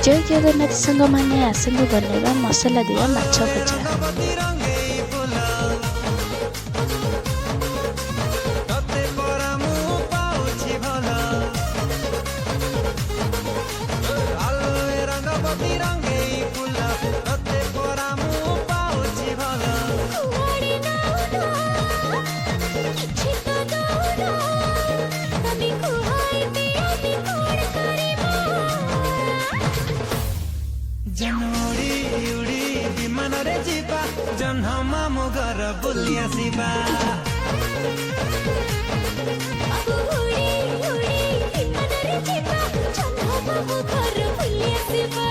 जय जगन्नाथ संग माने आसंतु बनेଇବା मसला दिया माछ भजा। जनोड़ी उड़ी विमान रे जीवा जन्म मामु घर बुली आसीबा। उड़ी उड़ी विमान रे जीवा जन्म मामु घर बुली आसीबा।